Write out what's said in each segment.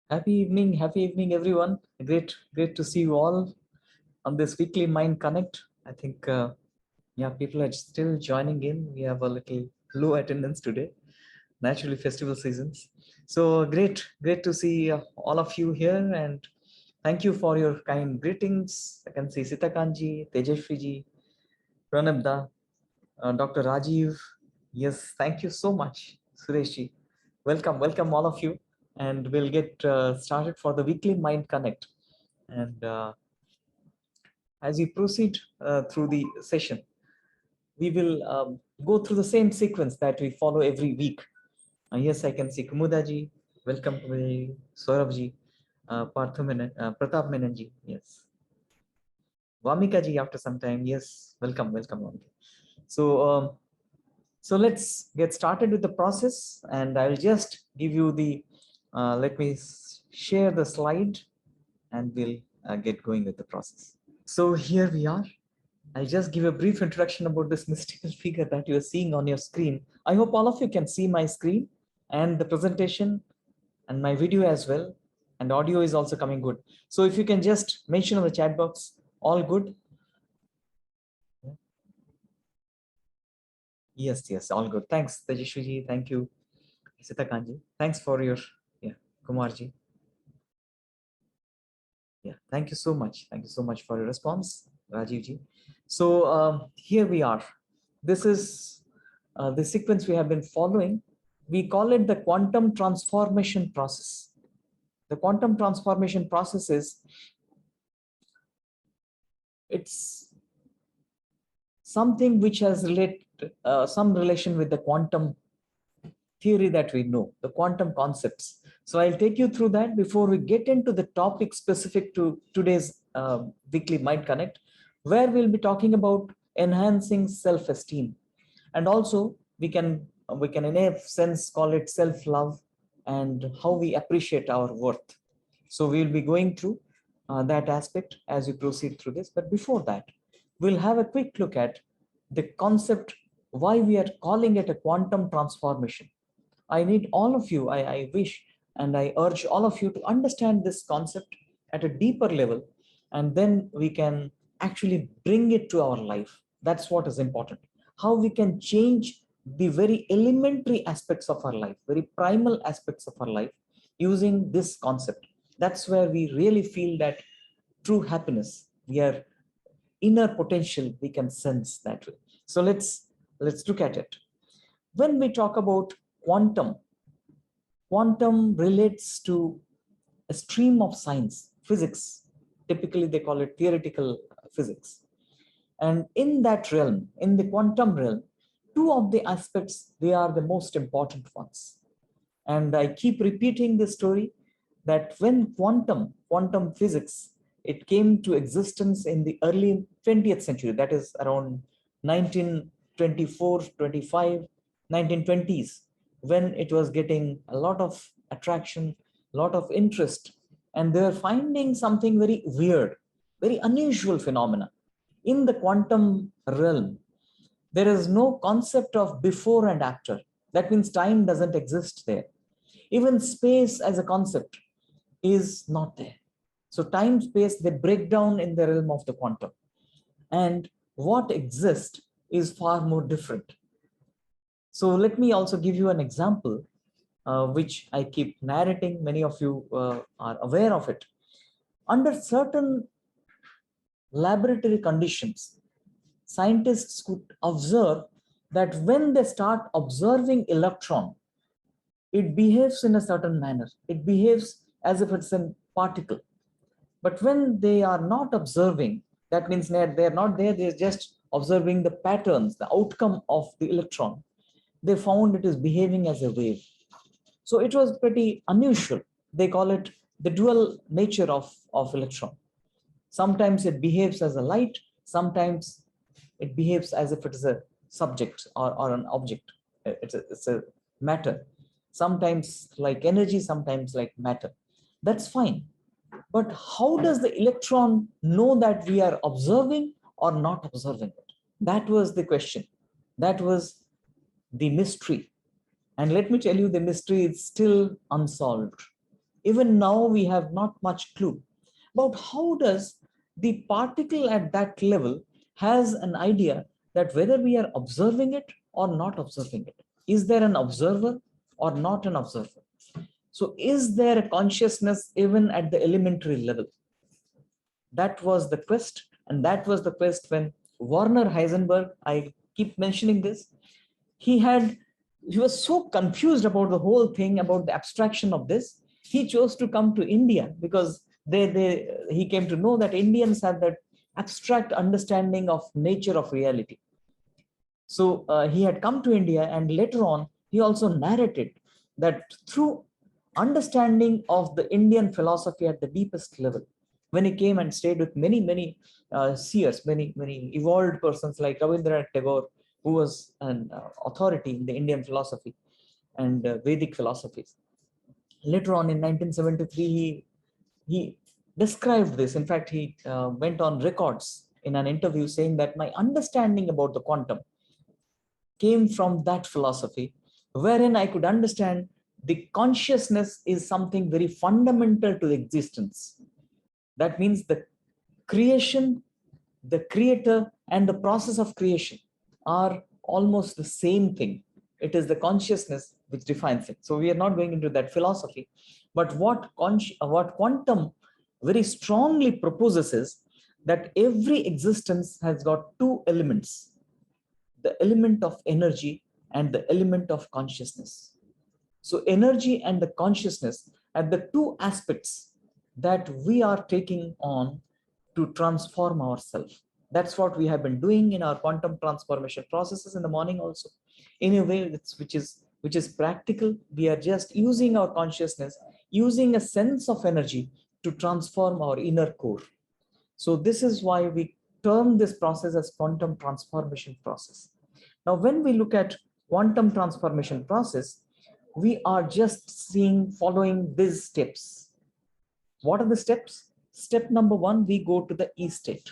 Happy evening, everyone. Great to see you all on this weekly Mind Connect. I think, yeah, people are still joining in. We have a little low attendance today, naturally festival seasons. So great to see all of you here, and thank you for your kind greetings. I can see Sitakanji, Tejashwiji, Pranabda, Dr. Rajiv. Yes, thank you so much, Sureshji. Welcome all of you, and we'll get started for the weekly Mind Connect. And as we proceed through the session, we will go through the same sequence that we follow every week. Yes, I can see Kumudaji. Welcome, Saurabhji, Pratap Menanji. Yes, Vamikaji. After some time, yes, welcome, Vamika. So let's get started with the process, and I'll just give you the. Let me share the slide, and we'll get going with the process. So here we are. I'll just give a brief introduction about this mystical figure that you're seeing on your screen. I hope all of you can see my screen and the presentation and my video as well. And audio is also coming good. So if you can just mention on the chat box, all good. Yes, all good. Thanks, Tejashwiji. Thank you, Sitakanji. Thanks for your, yeah, Kumarji. Yeah, thank you so much. Thank you so much for your response, Rajivji. So here we are. This is the sequence we have been following. We call it the quantum transformation process. The quantum transformation process is, it's something which has some relation with the quantum theory that we know, the quantum concepts. So I'll take you through that before we get into the topic specific to today's weekly Mind Connect, where we'll be talking about enhancing self-esteem. And also we can in a sense call it self-love and how we appreciate our worth. So we'll be going through that aspect as we proceed through this. But before that, we'll have a quick look at the concept, why we are calling it a quantum transformation. I need all of you, I wish and I urge all of you to understand this concept at a deeper level, and then we can actually bring it to our life. That's what is important. How we can change the very elementary aspects of our life, very primal aspects of our life using this concept. That's where we really feel that true happiness, we are inner potential, we can sense that way. So let's look at it. When we talk about quantum relates to a stream of science, physics. Typically, they call it theoretical physics. And in that realm, in the quantum realm, two of the aspects, they are the most important ones. And I keep repeating this story that when quantum physics, it came to existence in the early 20th century, that is around 1924, 25, 1920s, when it was getting a lot of attraction, a lot of interest, and they were finding something very weird, very unusual phenomena. In the quantum realm, there is no concept of before and after. That means time doesn't exist there. Even space as a concept is not there. So time, space, they break down in the realm of the quantum. And what exists is far more different. So let me also give you an example, which I keep narrating. Many of you are aware of it. Under certain laboratory conditions, scientists could observe that when they start observing electron, it behaves in a certain manner. It behaves as if it's a particle. But when they are not observing, that means they're not there, they're just observing the patterns, the outcome of the electron. They found it is behaving as a wave. So it was pretty unusual. They call it the dual nature of electron. Sometimes it behaves as a light, sometimes it behaves as if it is a subject or an object. It's a matter. Sometimes like energy, sometimes like matter. That's fine. But how does the electron know that we are observing or not observing it? That was the question. That was the mystery. And let me tell you, the mystery is still unsolved. Even now, we have not much clue about how does the particle at that level has an idea that whether we are observing it or not observing it. Is there an observer or not an observer? So is there a consciousness even at the elementary level? That was the quest, and that was the quest when Werner Heisenberg, I keep mentioning this, he was so confused about the whole thing, about the abstraction of this. He chose to come to India because he came to know that Indians have that abstract understanding of nature of reality. So he had come to India, and later on, he also narrated that through understanding of the Indian philosophy at the deepest level, when he came and stayed with many seers, many evolved persons like Rabindranath Tagore, who was an authority in the Indian philosophy and Vedic philosophies. Later on in 1973, he described this. In fact, he went on records in an interview saying that my understanding about the quantum came from that philosophy, wherein I could understand the consciousness is something very fundamental to existence. That means the creation, the creator, and the process of creation are almost the same thing. It is the consciousness which defines it. So we are not going into that philosophy. But what quantum very strongly proposes is that every existence has got two elements: the element of energy and the element of consciousness. So energy and the consciousness are the two aspects that we are taking on to transform ourselves. That's what we have been doing in our quantum transformation processes in the morning also. In a way which is practical. We are just using our consciousness, using a sense of energy to transform our inner core. So this is why we term this process as quantum transformation process. Now, when we look at quantum transformation process, we are just following these steps. What are the steps? Step number one, we go to the E state.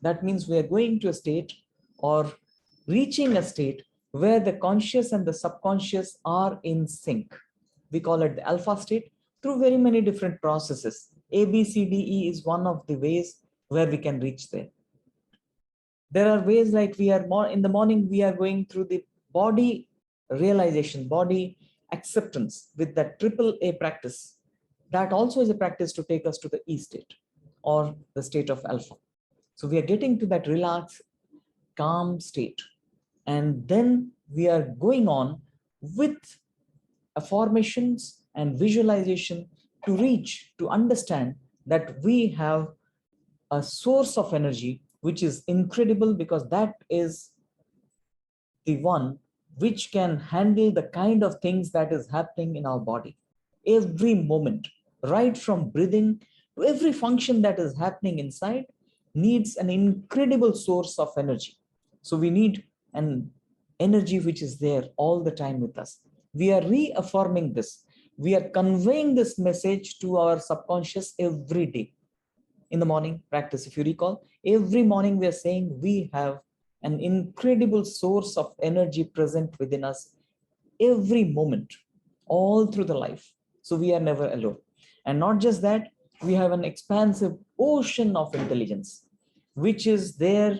That means we are going to a state or reaching a state where the conscious and the subconscious are in sync. We call it the alpha state through very many different processes. A, B, C, D, E is one of the ways where we can reach there. There are ways like we are more in the morning, we are going through the body realization, body acceptance with that triple A practice. That also is a practice to take us to the E state or the state of alpha. So we are getting to that relaxed, calm state. And then we are going on with affirmations and visualization to reach, to understand that we have a source of energy which is incredible, because that is the one which can handle the kind of things that is happening in our body every moment, right from breathing to every function that is happening inside needs an incredible source of energy. So we need an energy which is there all the time with us. We are reaffirming this. We are conveying this message to our subconscious every day. In the morning practice, if you recall, every morning we are saying we have an incredible source of energy present within us every moment, all through the life. So we are never alone. And not just that, we have an expansive ocean of intelligence, which is there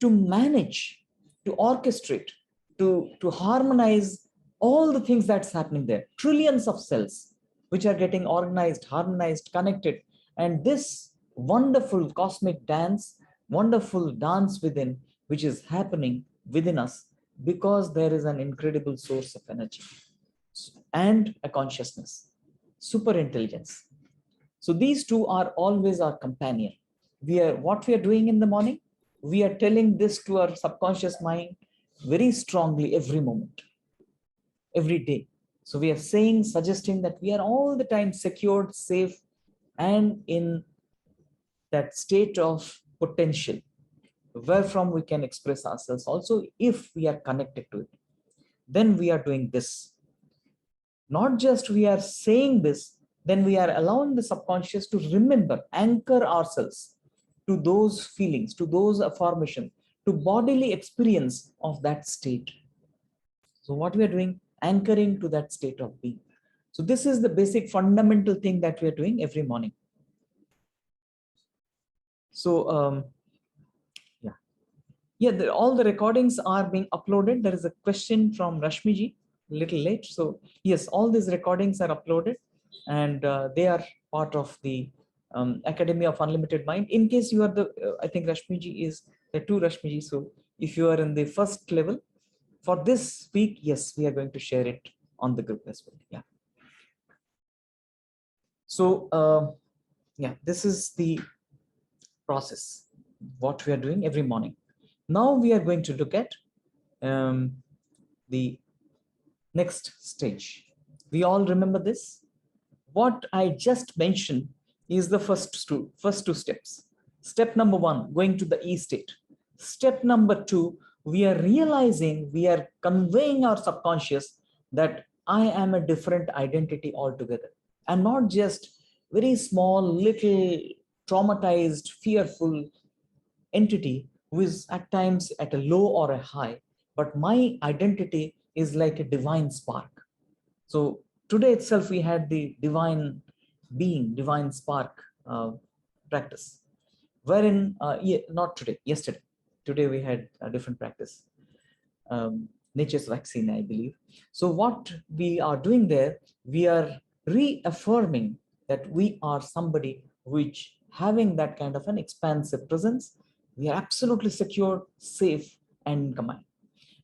to manage, to orchestrate, to harmonize all the things that's happening there. Trillions of cells, which are getting organized, harmonized, connected. And this wonderful cosmic dance, wonderful dance within, which is happening within us because there is an incredible source of energy and a consciousness, super intelligence. So these two are always our companion. What we are doing in the morning, we are telling this to our subconscious mind very strongly every moment, every day. So we are saying, suggesting that we are all the time secured, safe, and in that state of potential, where from we can express ourselves also if we are connected to it. Then we are doing this. Not just we are saying this, then we are allowing the subconscious to remember, anchor ourselves to those feelings, to those affirmations, to bodily experience of that state. So what we are doing, anchoring to that state of being. So this is the basic fundamental thing that we are doing every morning. So all the recordings are being uploaded. There is a question from Rashmi ji, a little late. So yes, all these recordings are uploaded, and they are part of the Academy of Unlimited Mind. In case you are the, I think Rashmi ji is the two Rashmi ji. So if you are in the first level, for this week, yes, we are going to share it on the group as well. Yeah. So this is the process, what we are doing every morning. Now we are going to look at the next stage. We all remember this. What I just mentioned is the first two steps. Step number one, going to the E state. Step number two, we are realizing, we are conveying our subconscious that I am a different identity altogether. I'm not just very small, little, traumatized, fearful entity who is at times at a low or a high, but my identity is like a divine spark. So today itself, we had the divine being, divine spark practice, wherein, not today, yesterday. Today we had a different practice, nature's vaccine, I believe. So what we are doing there, we are reaffirming that we are somebody which having that kind of an expansive presence. We are absolutely secure, safe, and in command.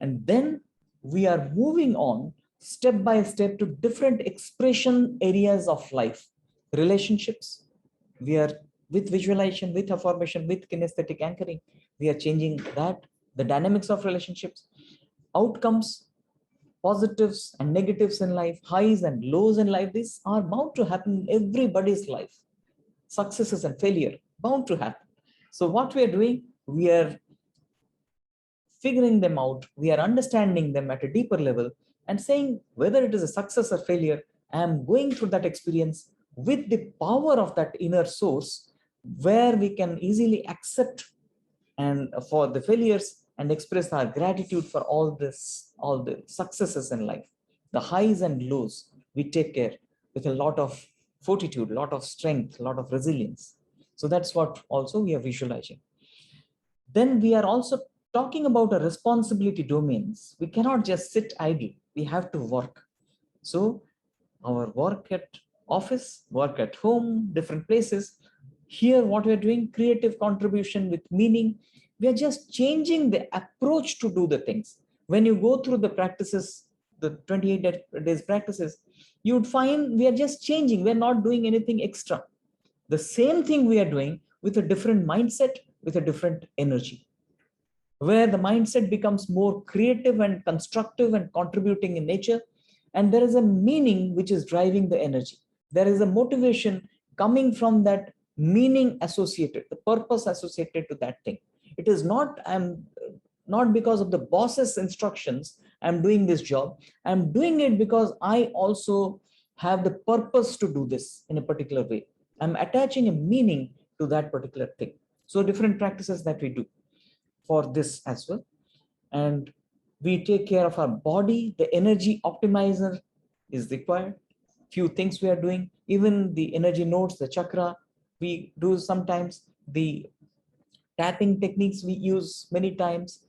And then we are moving on step by step to different expression areas of life. Relationships, we are with visualization, with affirmation, with kinesthetic anchoring, we are changing that, the dynamics of relationships, outcomes, positives and negatives in life, highs and lows in life. These are bound to happen in everybody's life. Successes and failure, bound to happen. So what we are doing, we are figuring them out, we are understanding them at a deeper level and saying whether it is a success or failure, I am going through that experience with the power of that inner source, where we can easily accept and for the failures and express our gratitude for all the successes in life. The highs and lows, we take care with a lot of fortitude, a lot of strength, a lot of resilience. So that's what also we are visualizing. Then we are also talking about a responsibility domains. We cannot just sit idle. We have to work. So our work at office, work at home, different places. Here, what we're doing, creative contribution with meaning. We are just changing the approach to do the things. When you go through the practices, the 28 days practices, you would find we are just changing. We're not doing anything extra. The same thing we are doing with a different mindset, with a different energy, where the mindset becomes more creative and constructive and contributing in nature. And there is a meaning which is driving the energy. There is a motivation coming from that meaning associated, the purpose associated to that thing. It is not, I'm not because of the boss's instructions, I'm doing this job. I'm doing it because I also have the purpose to do this in a particular way. I'm attaching a meaning to that particular thing. So different practices that we do for this as well. And we take care of our body. The energy optimizer is required. Few things we are doing, even the energy nodes, the chakra, we do sometimes. The tapping techniques we use many times.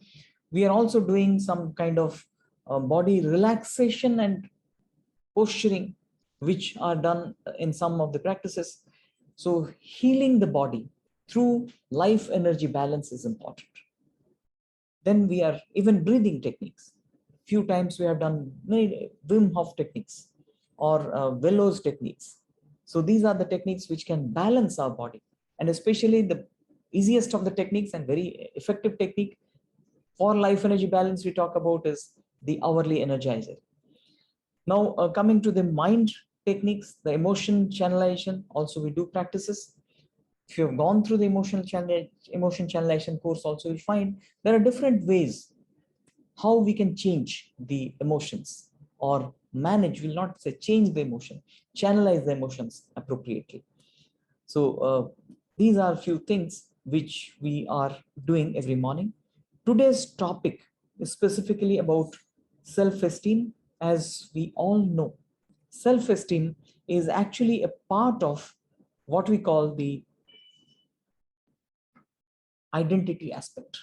We are also doing some kind of body relaxation and posturing, which are done in some of the practices. So healing the body through life energy balance is important. Then we are even breathing techniques. Few times we have done many Wim Hof techniques or Velo's techniques. So these are the techniques which can balance our body, and especially the easiest of the techniques and very effective technique for life energy balance we talk about is the hourly energizer. Now coming to the mind techniques, the emotion channelization, also we do practices. If you have gone through the emotion channelization course also, you find there are different ways how we can change the emotions or manage, will not say change the emotion, channelize the emotions appropriately. So these are a few things which we are doing every morning. Today's topic is specifically about self-esteem. As we all know, self-esteem is actually a part of what we call the identity aspect.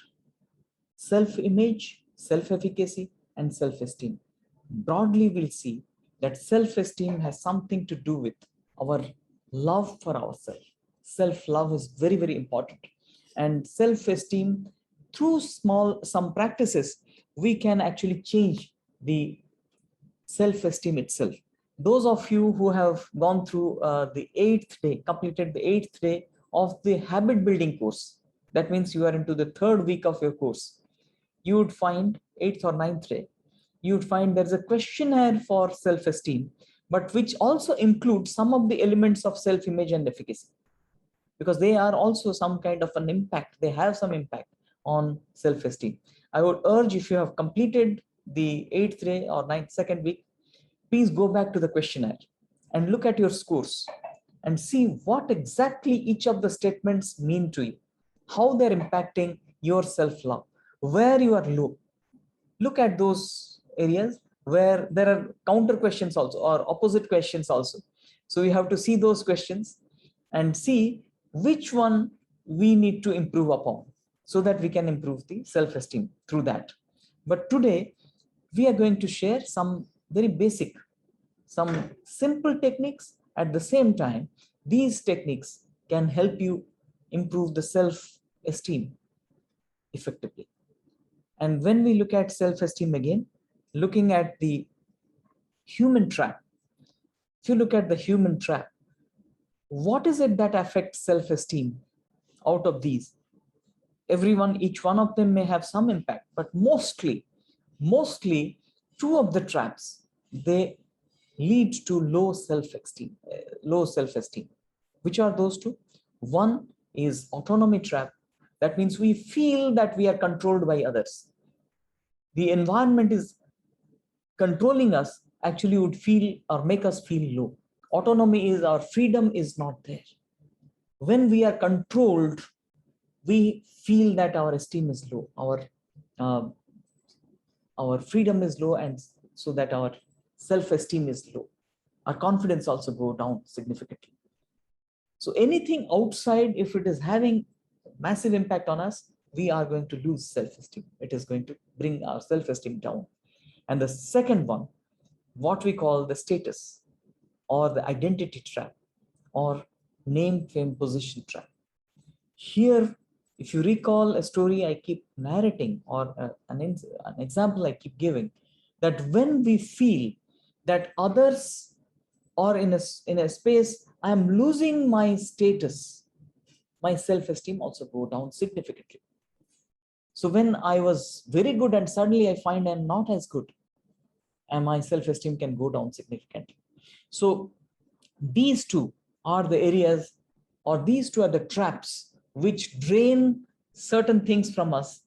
Self-image, self-efficacy, and self-esteem. Broadly, we'll see that self-esteem has something to do with our love for ourselves. Self-love is very, very important. And self-esteem, through some practices, we can actually change the self-esteem itself. Those of you who have gone through the 8th day, completed the 8th day of the habit building course, that means you are into the 3rd week of your course, you would find 8th or 9th day, you would find there's a questionnaire for self-esteem, but which also includes some of the elements of self-image and efficacy, because they are also some kind of an impact. They have some impact on self-esteem. I would urge, if you have completed the 8th day or 9th, 2nd week, please go back to the questionnaire and look at your scores and see what exactly each of the statements mean to you, how they're impacting your self-love, where you are low. Look at those areas where there are counter questions also, or opposite questions also. So you have to see those questions and see which one we need to improve upon, so that we can improve the self-esteem through that. But today we are going to share some very basic, some simple techniques. At the same time, these techniques can help you improve the self-esteem effectively. And when we look at self-esteem again, looking at the human trap, if you look at the human trap, what is it that affects self-esteem out of these? Everyone, each one of them may have some impact, but mostly two of the traps, they lead to low self-esteem. Which are those two? One is autonomy trap. That means we feel that we are controlled by others. The environment is controlling us, actually would feel or make us feel low. Autonomy is our freedom is not there. When we are controlled, we feel that our esteem is low, our freedom is low, and so that our self-esteem is low. Our confidence also go down significantly. So anything outside, if it is having massive impact on us, we are going to lose self-esteem. It is going to bring our self-esteem down. And the second one, what we call the status or the identity trap or name, fame, position trap. Here, if you recall a story I keep narrating, or an example I keep giving, that when we feel that others are in a space, I am losing my status, my self-esteem also go down significantly. So when I was very good and suddenly I find I'm not as good, and my self-esteem can go down significantly. So these two are the areas, or these two are the traps which drain certain things from us,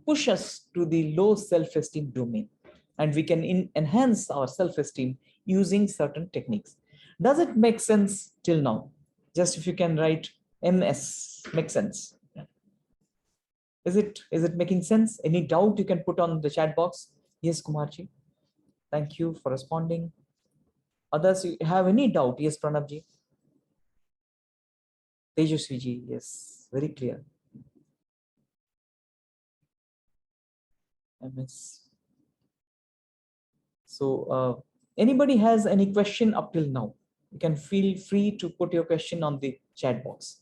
push us to the low self-esteem domain, and we can enhance our self-esteem using certain techniques. Does it make sense till now? Just if you can write MS, make sense. Is it making sense? Any doubt you can put on the chat box? Yes, Kumarji. Thank you for responding. Others, you have any doubt? Yes, Pranabji. Tejaswiji, yes, very clear. MS. So anybody has any question up till now? You can feel free to put your question on the chat box.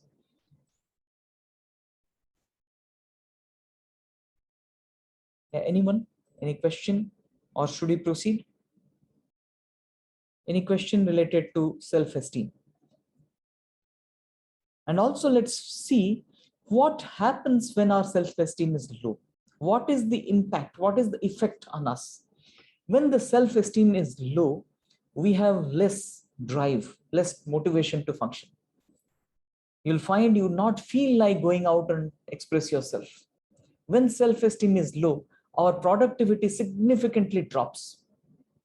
Anyone? Any question? Or should we proceed? Any question related to self-esteem? And also let's see what happens when our self-esteem is low. What is the impact? What is the effect on us? When the self-esteem is low, we have less drive, less motivation to function. You'll find you not feel like going out and express yourself. When self-esteem is low, our productivity significantly drops,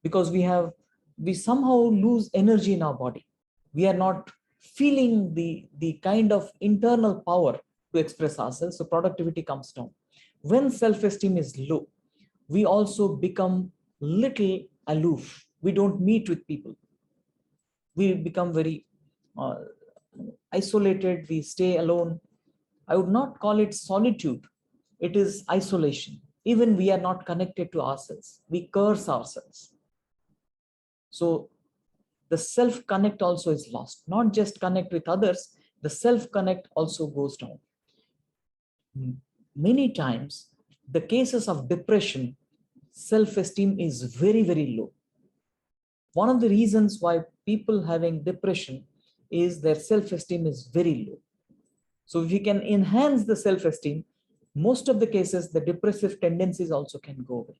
because we somehow lose energy in our body. We are not feeling the kind of internal power to express ourselves, so productivity comes down. When self-esteem is low, we also become little aloof. We don't meet with people. we become very uh, isolated, we stay alone. I would not call it solitude, it is isolation. Even we are not connected to ourselves, we curse ourselves. So the self connect also is lost. Not just connect with others, the self connect also goes down. Many times, the cases of depression, self esteem is very, very low. One of the reasons why people having depression is their self esteem is very low. So, if you can enhance the self esteem, most of the cases, the depressive tendencies also can go away.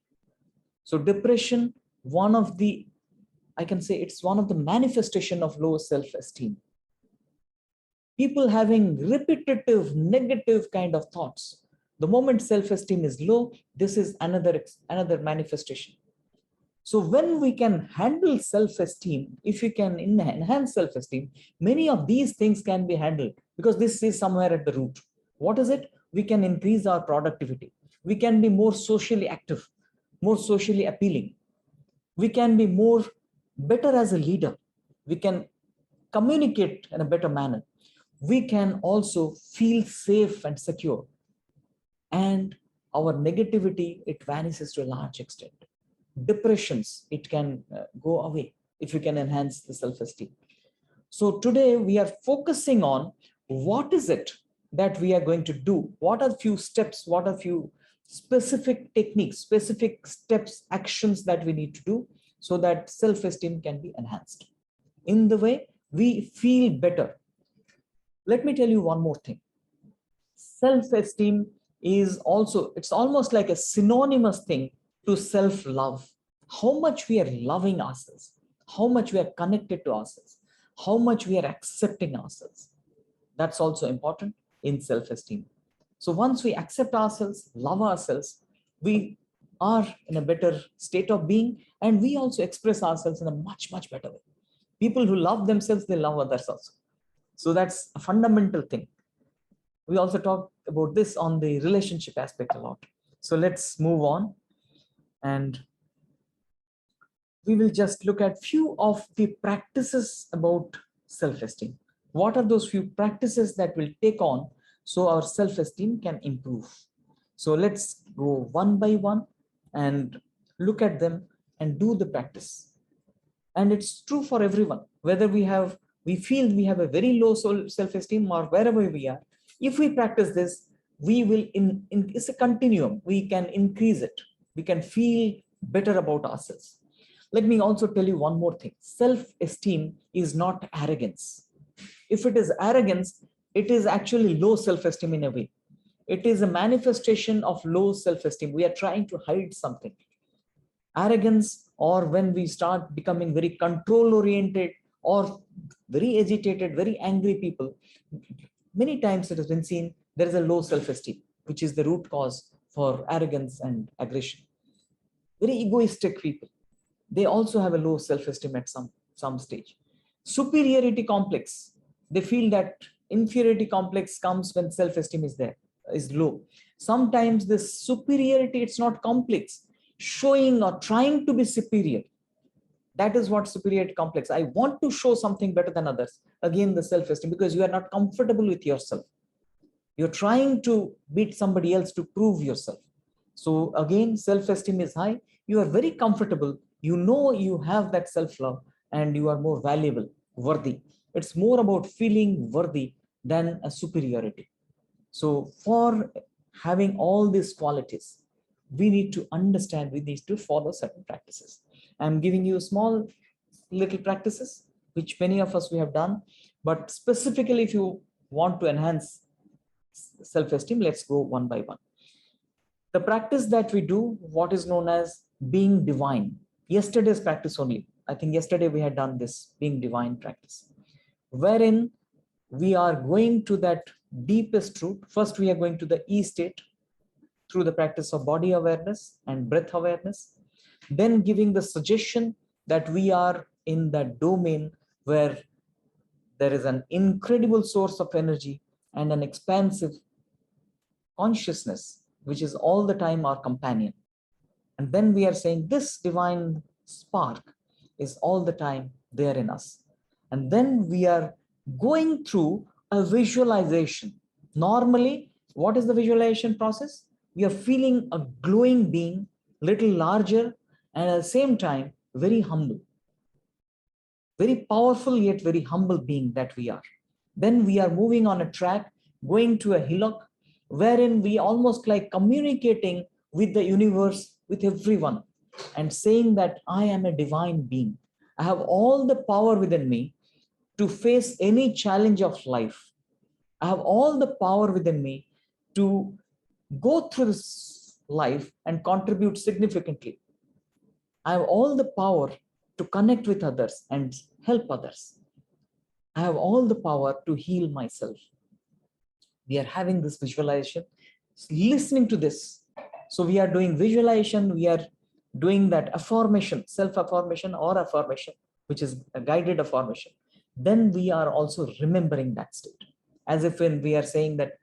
So, depression, one of the, I can say it's one of the manifestation of low self-esteem. People having repetitive negative kind of thoughts. The moment self-esteem is low, this is another manifestation. So when we can handle self-esteem, if we can enhance self-esteem, many of these things can be handled because this is somewhere at the root. What is it? We can increase our productivity. We can be more socially active, more socially appealing. We can be more better as a leader. We can communicate in a better manner. We can also feel safe and secure. And our negativity, it vanishes to a large extent. Depressions, it can go away if you can enhance the self-esteem. So today we are focusing on what is it that we are going to do? What are few steps? What are few specific techniques, specific steps, actions that we need to do so that self-esteem can be enhanced? In the way we feel better. Let me tell you one more thing. Self-esteem is also, it's almost like a synonymous thing to self-love. How much we are loving ourselves, how much we are connected to ourselves, how much we are accepting ourselves. That's also important in self-esteem. So once we accept ourselves, love ourselves, we are in a better state of being, and we also express ourselves in a much, much better way. People who love themselves, they love others also. So that's a fundamental thing. We also talk about this on the relationship aspect a lot. So let's move on, and we will just look at few of the practices about self-esteem. What are those few practices that we'll take on so our self-esteem can improve? So let's go one by one and look at them and do the practice. And it's true for everyone, whether we feel we have a very low self-esteem or wherever we are. If we practice this, we will it's a continuum. We can increase it. We can feel better about ourselves. Let me also tell you one more thing. Self-esteem is not arrogance. If it is arrogance, it is actually low self-esteem in a way. It is a manifestation of low self-esteem. We are trying to hide something. Arrogance, or when we start becoming very control oriented or very agitated, very angry people, many times it has been seen there is a low self-esteem, which is the root cause for arrogance and aggression. Very egoistic people, they also have a low self-esteem at some stage. Superiority complex, they feel that inferiority complex comes when self-esteem is low. Sometimes this superiority, it's not complex, showing or trying to be superior. That is what superiority complex. I want to show something better than others. Again, the self-esteem, because you are not comfortable with yourself. You're trying to beat somebody else to prove yourself. So again, self-esteem is high. You are very comfortable. You know you have that self-love and you are more valuable, worthy. It's more about feeling worthy than a superiority. So for having all these qualities, we need to understand, we need to follow certain practices. I'm giving you small little practices, which many of us we have done, but specifically if you want to enhance self-esteem, let's go one by one. The practice that we do, what is known as being divine. Yesterday's practice only. I think yesterday we had done this being divine practice, wherein we are going to that deepest truth. First, we are going to the E state through the practice of body awareness and breath awareness, then giving the suggestion that we are in that domain where there is an incredible source of energy and an expansive consciousness, which is all the time our companion. And then we are saying this divine spark is all the time there in us. And then we are going through a visualization. Normally, what is the visualization process? We are feeling a glowing being, little larger, and at the same time, very humble, very powerful, yet very humble being that we are. Then we are moving on a track, going to a hillock, wherein we almost like communicating with the universe, with everyone, and saying that I am a divine being. I have all the power within me to face any challenge of life. I have all the power within me to go through this life and contribute significantly. I have all the power to connect with others and help others. I have all the power to heal myself. We are having this visualization, listening to this. So we are doing visualization, we are doing that affirmation, self-affirmation or affirmation, which is a guided affirmation. Then we are also remembering that state, as if when we are saying that,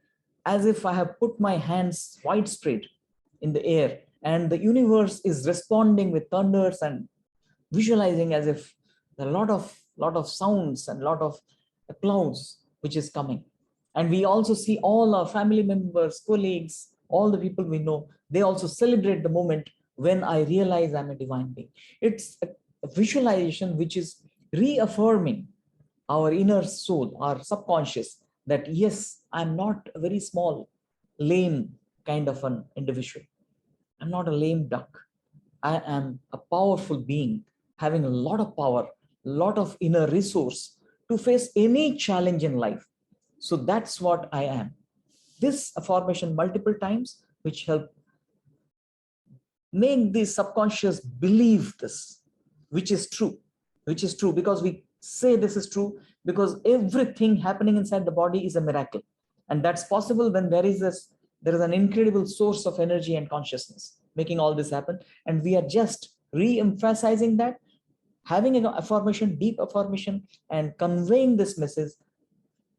as if I have put my hands widespread in the air and the universe is responding with thunders, and visualizing as if a lot of sounds and a lot of clouds which is coming. And we also see all our family members, colleagues, all the people we know, they also celebrate the moment when I realize I'm a divine being. It's a visualization which is reaffirming our inner soul, our subconscious, that yes, I'm not a very small, lame kind of an individual. I'm not a lame duck. I am a powerful being having a lot of power, a lot of inner resource to face any challenge in life. So that's what I am. This affirmation multiple times, which help make the subconscious believe this, which is true, because we say this is true, because everything happening inside the body is a miracle. And that's possible when there is an incredible source of energy and consciousness making all this happen. And we are just re-emphasizing that, having an affirmation, deep affirmation, and conveying this message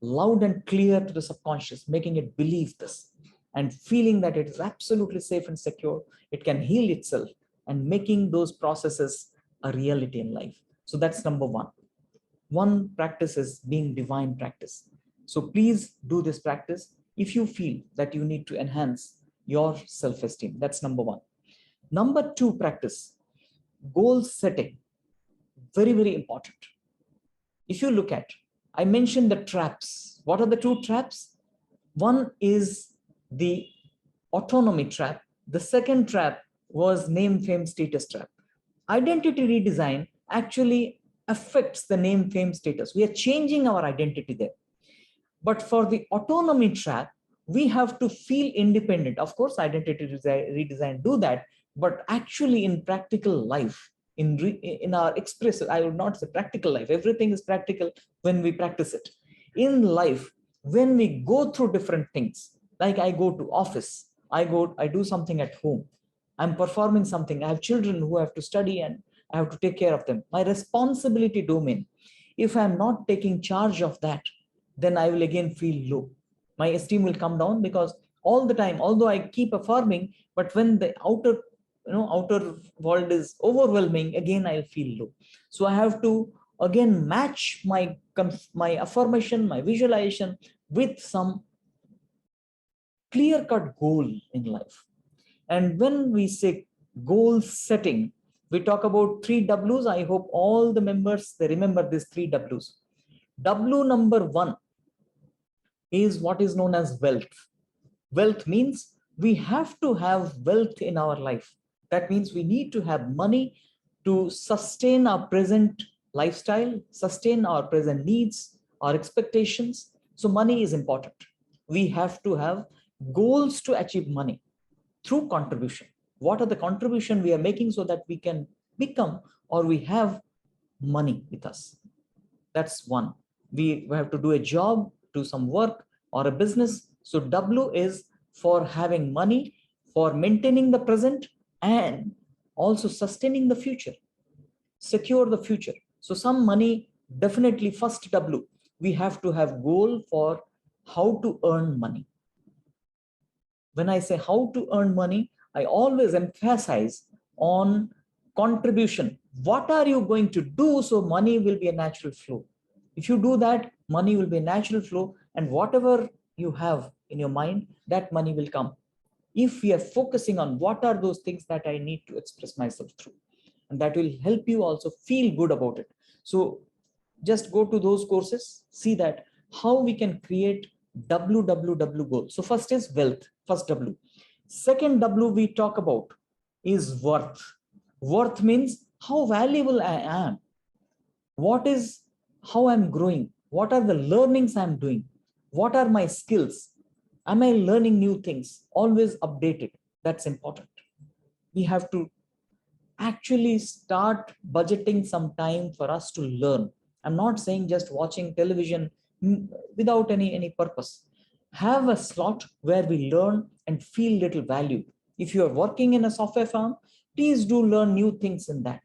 loud and clear to the subconscious, making it believe this and feeling that it is absolutely safe and secure. It can heal itself, and making those processes a reality in life. So that's number one. One practice is being divine practice. So please do this practice if you feel that you need to enhance your self-esteem. That's number one. Number two practice, goal setting. Very, very important. If you look at, I mentioned the traps. What are the two traps? One is the autonomy trap. The second trap was name, fame, status trap. Identity redesign actually affects the name, fame, status. We are changing our identity there. But for the autonomy trap, we have to feel independent. Of course, identity redesign do that, but actually in practical life, in our expressive, I would not say practical life, everything is practical when we practice it. In life, when we go through different things, like I go to office, I do something at home, I'm performing something, I have children who have to study and I have to take care of them, my responsibility domain. If I'm not taking charge of that, then I will again feel low. My esteem will come down, because all the time, although I keep affirming, but when the outer world is overwhelming, again I'll feel low. So I have to again match my affirmation, my visualization with some clear-cut goal in life. And when we say goal setting, we talk about 3 W's. I hope all the members, they remember these 3 W's. W number 1 is what is known as wealth. Wealth means we have to have wealth in our life. That means we need to have money to sustain our present lifestyle, sustain our present needs, our expectations. So money is important. We have to have goals to achieve money through contribution. What are the contribution we are making so that we can become, or we have money with us? That's one. We have to do a job, do some work or a business. So W is for having money, for maintaining the present, and also sustaining the future, secure the future. So some money, definitely first W, we have to have goal for how to earn money. When I say how to earn money, I always emphasize on contribution. What are you going to do so money will be a natural flow? If you do that, money will be a natural flow, and whatever you have in your mind, that money will come. If we are focusing on what are those things that I need to express myself through, and that will help you also feel good about it. So just go to those courses, see that how we can create WWW goals. So first is wealth, first W. Second W we talk about is worth. Worth means how valuable I am. What is, how I'm growing? What are the learnings I'm doing? What are my skills? Am I learning new things? Always updated. That's important. We have to actually start budgeting some time for us to learn. I'm not saying just watching television without any purpose. Have a slot where we learn and feel little value. If you are working in a software firm, please do learn new things in that.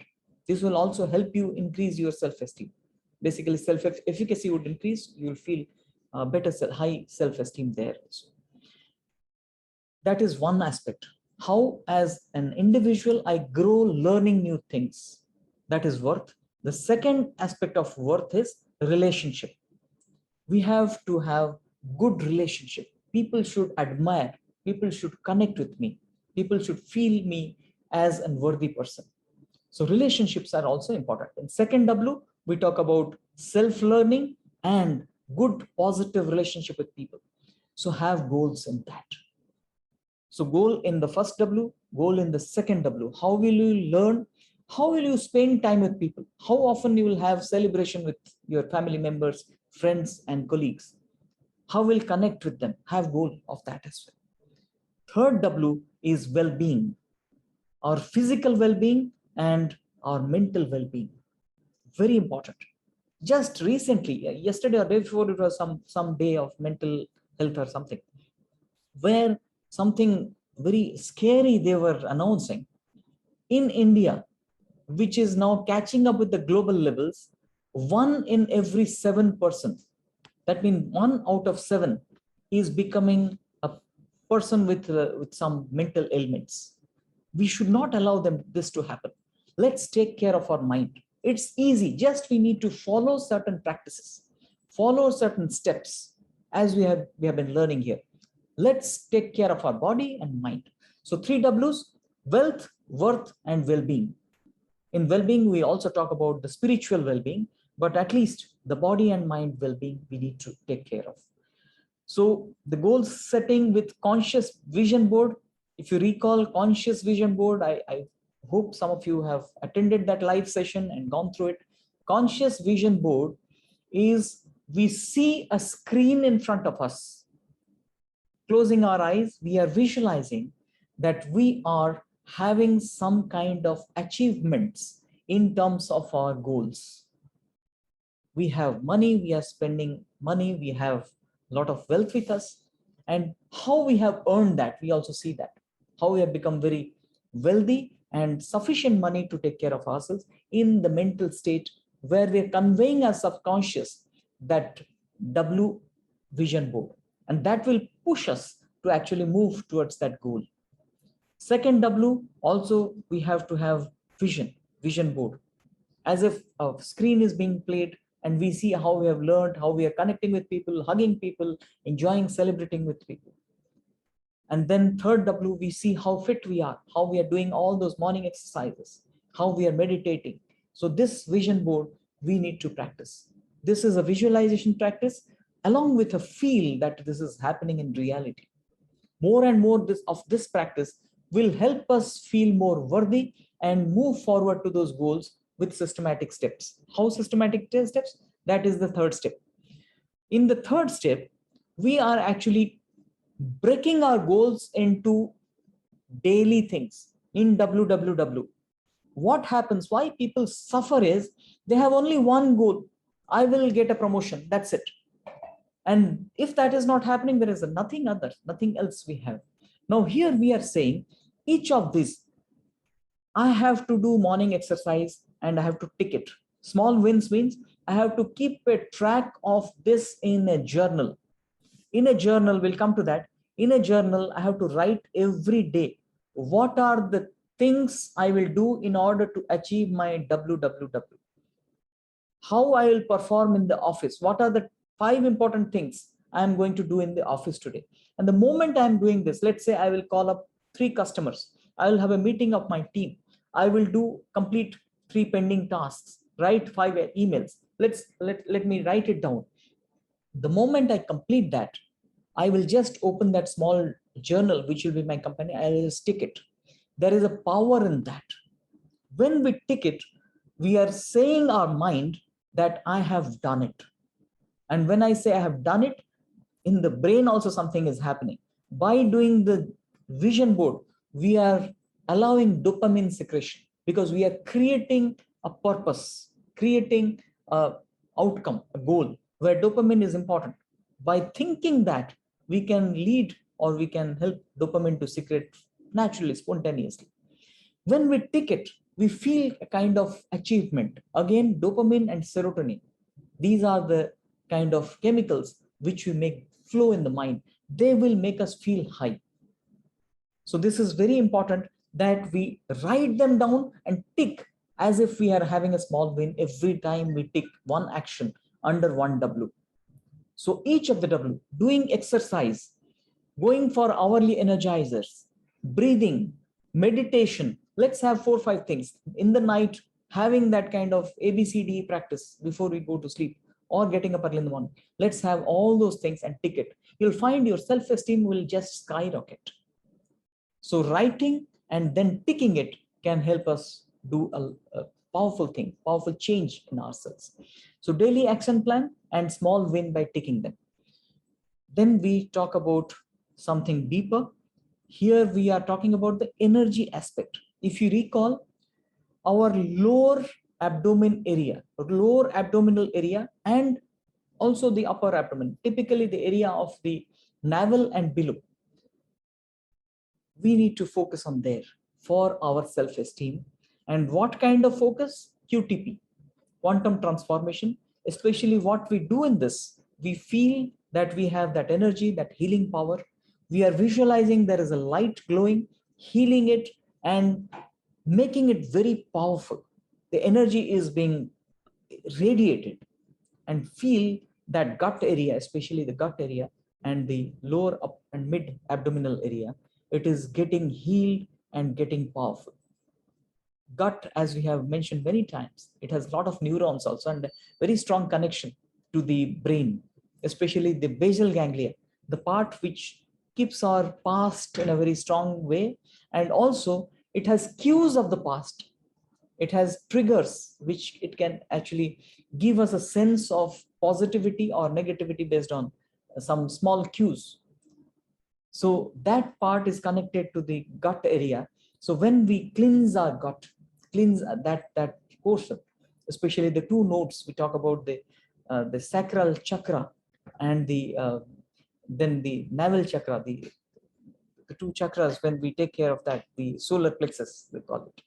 This will also help you increase your self-esteem. Basically, self-efficacy would increase. You will feel better, high self-esteem there also. That is one aspect. How as an individual I grow learning new things. That is worth. The second aspect of worth is relationship. We have to have good relationship. People should admire. People should connect with me. People should feel me as a worthy person. So relationships are also important. In second W, we talk about self-learning and good positive relationship with people. So have goals in that. So goal in the first W, goal in the second W. How will you learn? How will you spend time with people? How often you will have celebration with your family members, friends, and colleagues? How will connect with them? Have goal of that as well. Third W is well-being, our physical well-being and our mental well-being. Very important. Just recently, yesterday or day before, it was some day of mental health or something, where something very scary they were announcing. In India, which is now catching up with the global levels, 1 in every 7 persons, that means 1 out of 7 is becoming a person with some mental ailments. We should not allow this to happen. Let's take care of our mind. It's easy, just we need to follow certain practices, follow certain steps, as we have been learning here. Let's take care of our body and mind. So 3 W's: wealth, worth, and well-being. In well-being, we also talk about the spiritual well-being, but at least the body and mind well-being we need to take care of. So the goal setting with conscious vision board. If you recall conscious vision board, I hope some of you have attended that live session and gone through it. Conscious vision board is we see a screen in front of us. Closing our eyes, we are visualizing that we are having some kind of achievements in terms of our goals. We have money, we are spending money, we have a lot of wealth with us, and how we have earned that, we also see that. How we have become very wealthy and sufficient money to take care of ourselves in the mental state where we're conveying our subconscious that W vision board. And that will push us to actually move towards that goal. Second W, also we have to have vision board, as if a screen is being played and we see how we have learned, how we are connecting with people, hugging people, enjoying, celebrating with people. And then third W, we see how fit we are, how we are doing all those morning exercises, how we are meditating. So this vision board, we need to practice. This is a visualization practice along with a feel that this is happening in reality. More and more of this practice will help us feel more worthy and move forward to those goals with systematic steps. How systematic steps? That is the third step. In the third step, we are actually breaking our goals into daily things in WWW. What happens, why people suffer is they have only one goal. I will get a promotion, that's it. And if that is not happening, there is nothing else we have. Now here we are saying each of these, I have to do morning exercise and I have to tick it. Small wins means I have to keep a track of this in a journal. In a journal, we'll come to that. In a journal, I have to write every day. What are the things I will do in order to achieve my WWW? how I will perform in the office. What are the 5 important things I am going to do in the office today? And the moment I'm doing this, let's say I will call up 3 customers. I will have a meeting of my team. I will complete 3 pending tasks, write 5 emails. Let me write it down. The moment I complete that, I will just open that small journal, which will be my company. I will stick it. There is a power in that. When we tick it, we are saying our mind that I have done it. And when I say I have done it, in the brain also something is happening. By doing the vision board, we are allowing dopamine secretion because we are creating a purpose, creating a outcome, a goal where dopamine is important. By thinking that, we can lead or we can help dopamine to secrete naturally, spontaneously. When we tick it, we feel a kind of achievement. Again, dopamine and serotonin. These are the kind of chemicals which we make flow in the mind. They will make us feel high. So this is very important that we write them down and tick as if we are having a small win every time we tick one action under one W. So each of the W, doing exercise, going for hourly energizers, breathing, meditation. Let's have 4 or 5 things in the night, having that kind of ABCD practice before we go to sleep or getting up early in the morning. Let's have all those things and tick it. You'll find your self-esteem will just skyrocket. So writing and then ticking it can help us do a powerful thing, powerful change in ourselves. So daily action plan and small win by ticking them. Then we talk about something deeper. Here we are talking about the energy aspect. If you recall, our lower abdominal area and also the upper abdomen, typically the area of the navel and below. We need to focus on there for our self-esteem. And what kind of focus? QTP, quantum transformation. Especially what we do in this, we feel that we have that energy, that healing power. We are visualizing there is a light glowing, healing it and making it very powerful. The energy is being radiated, and feel that gut area, especially the gut area and the lower up and mid abdominal area, it is getting healed and getting powerful. Gut, as we have mentioned many times, it has a lot of neurons also and very strong connection to the brain, especially the basal ganglia, the part which keeps our past in a very strong way. And also it has cues of the past. It has triggers which it can actually give us a sense of positivity or negativity based on some small cues. So that part is connected to the gut area. So when we cleanse our gut, cleanse that portion, especially the 2 nodes, we talk about the sacral chakra and then the navel chakra, the 2 chakras. When we take care of that, the solar plexus, we call it.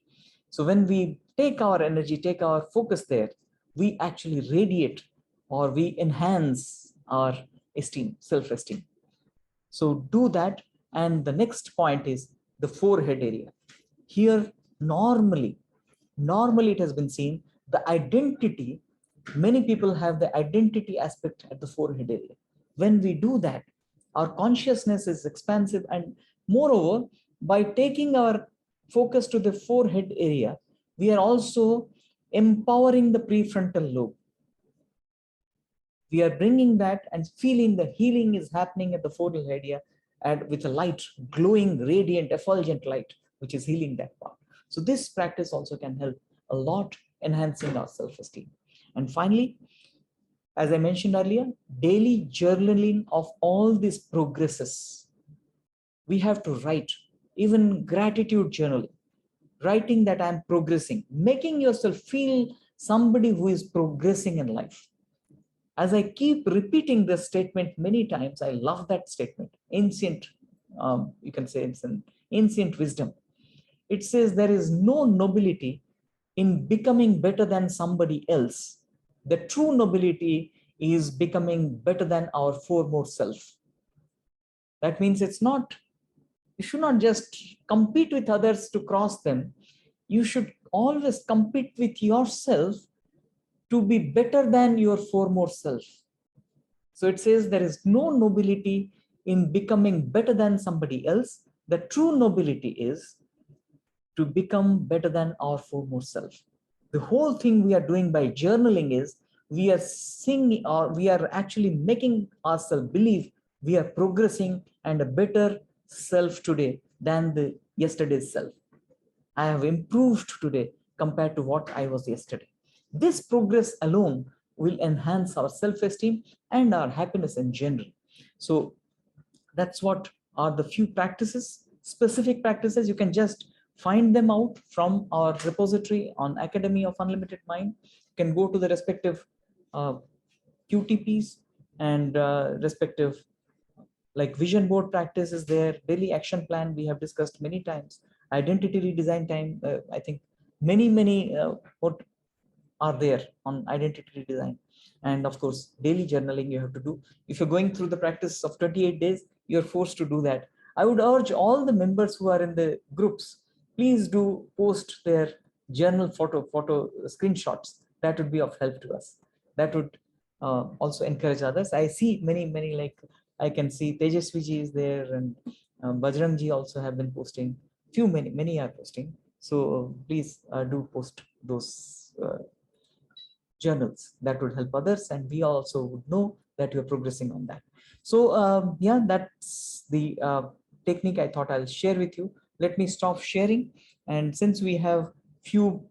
So when we take our energy, take our focus there, we actually radiate or we enhance our esteem, self-esteem. So do that. And the next point is the forehead area. Here, normally it has been seen the identity, many people have the identity aspect at the forehead area. When we do that, our consciousness is expansive, and moreover, by taking our focus to the forehead area, we are also empowering the prefrontal lobe. We are bringing that and feeling the healing is happening at the forehead area, and with a light, glowing, radiant, effulgent light, which is healing that part. So this practice also can help a lot enhancing our self-esteem. And finally, as I mentioned earlier, daily journaling of all these progresses. We have to write, even gratitude journaling, writing that I'm progressing, making yourself feel somebody who is progressing in life. As I keep repeating this statement many times, I love that statement. Ancient, you can say it's an ancient wisdom. It says there is no nobility in becoming better than somebody else. The true nobility is becoming better than our foremost self. That means it's not, you should not just compete with others to cross them. You should always compete with yourself to be better than your foremost self. So it says there is no nobility in becoming better than somebody else. The true nobility is to become better than our foremost self. The whole thing we are doing by journaling is we are seeing, or we are actually making ourselves believe we are progressing and a better self today than the yesterday's self. I have improved today compared to what I was yesterday. This progress alone will enhance our self-esteem and our happiness in general. So that's what are the few practices, specific practices. You can just find them out from our repository on Academy of Unlimited Mind. You can go to the respective QTPs and respective, like vision board practice is there, daily action plan we have discussed many times, identity redesign time, I think many what are there on identity redesign. And of course, daily journaling you have to do. If you're going through the practice of 28 days, you're forced to do that. I would urge all the members who are in the groups, please do post their journal photo screenshots. That would be of help to us. That would also encourage others. I see many, like I can see Tejaswiji is there, and Bajrangji also have been posting. Many are posting. So please do post those journals. That would help others, and we also would know that you're progressing on that. So yeah, that's the technique I thought I'll share with you. Let me stop sharing, and since we have few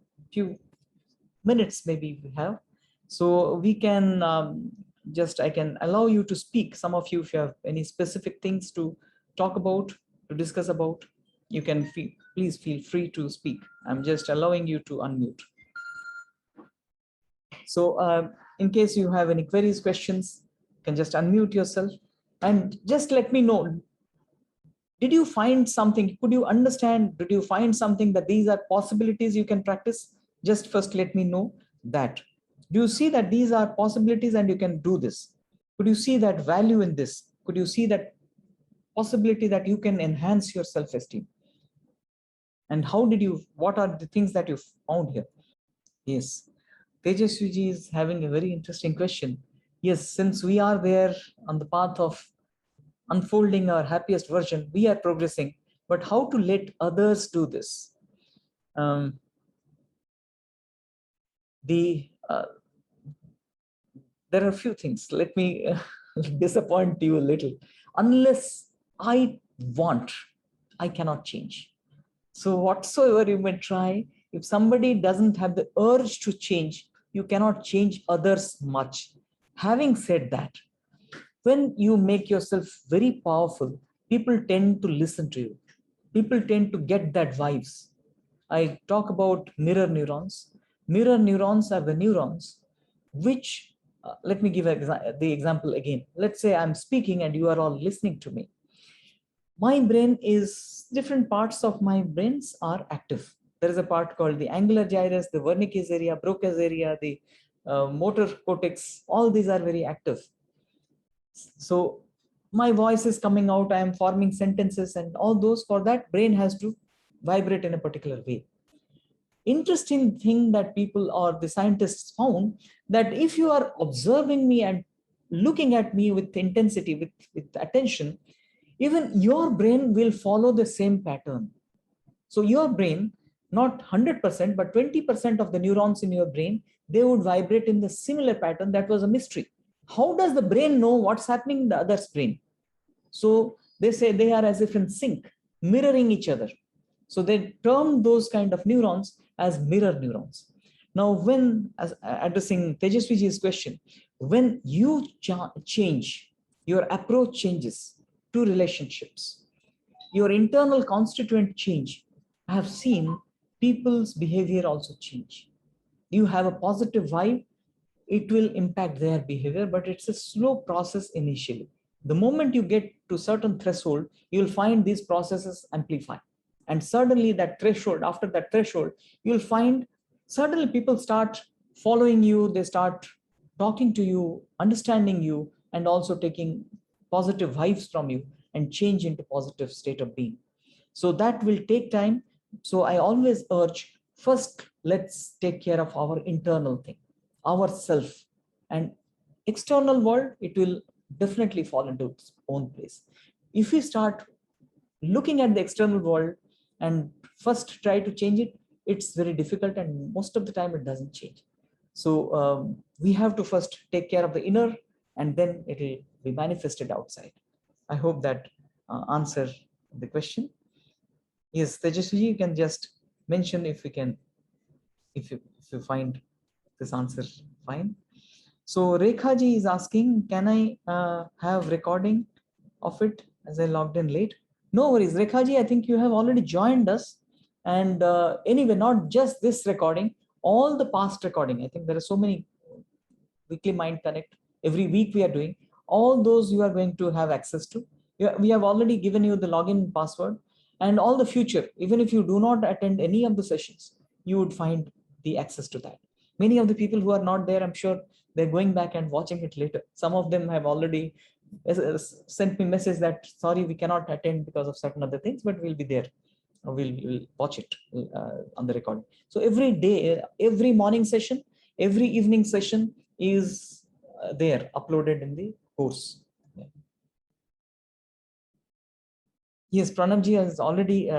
minutes, maybe we have, so we can I can allow you to speak. Some of you, if you have any specific things to talk about, to discuss about, you can please feel free to speak. I'm just allowing you to unmute. So in case you have any queries, questions, you can just unmute yourself and just let me know. Did you find something? Could you understand? Did you find something that these are possibilities you can practice? Just first let me know that. Do you see that these are possibilities and you can do this? Could you see that value in this? Could you see that possibility that you can enhance your self-esteem? And how did you, what are the things that you found here? Yes. Tejaswiji is having a very interesting question. Yes, since we are there on the path of unfolding our happiest version, we are progressing, but how to let others do this? There are a few things. Let me disappoint you a little. Unless I want, I cannot change. So whatsoever you may try, if somebody doesn't have the urge to change, you cannot change others much. Having said that, when you make yourself very powerful, people tend to listen to you. People tend to get that vibes. I talk about mirror neurons. Mirror neurons are the neurons which, let me give the example again. Let's say I'm speaking and you are all listening to me. My brain is, different parts of my brains are active. There is a part called the angular gyrus, the Wernicke's area, Broca's area, the motor cortex. All these are very active. So my voice is coming out, I am forming sentences, and all those, for that brain has to vibrate in a particular way. Interesting thing that people or the scientists found, that if you are observing me and looking at me with intensity, with attention, even your brain will follow the same pattern. So your brain, not 100%, but 20% of the neurons in your brain, they would vibrate in the similar pattern. That was a mystery. How does the brain know what's happening in the other's brain? So they say they are as if in sync, mirroring each other. So they term those kind of neurons as mirror neurons. Now, when, as addressing Tejaswiji's question, when you change, your approach changes to relationships, your internal constituent change. I have seen people's behavior also change. You have a positive vibe, it will impact their behavior, but it's a slow process initially. The moment you get to certain threshold, you'll find these processes amplify. And suddenly that threshold, after that threshold, you'll find suddenly people start following you, they start talking to you, understanding you, and also taking positive vibes from you and change into positive state of being. So that will take time. So I always urge, first, let's take care of our internal thing, ourself and external world, it will definitely fall into its own place. If we start looking at the external world and first try to change it, it's very difficult, and most of the time it doesn't change. So we have to first take care of the inner, and then it will be manifested outside. I hope that answer the question. Yes, Tejasvi, you can just mention if we can, if you find this answer fine. So Rekha ji is asking, can I have recording of it as I logged in late? No worries, Rekha ji, I think you have already joined us. And anyway, not just this recording, all the past recording. I think there are so many weekly Mind Connect. Every week we are doing. All those you are going to have access to. We have already given you the login password, and all the future. Even if you do not attend any of the sessions, you would find the access to that. Many of the people who are not there, I'm sure they're going back and watching it later. Some of them have already sent me message that sorry, we cannot attend because of certain other things, but we'll be there. We'll watch it on the recording. So every day, every morning session, every evening session is there uploaded in the course. Yeah. Yes, Pranamji has already.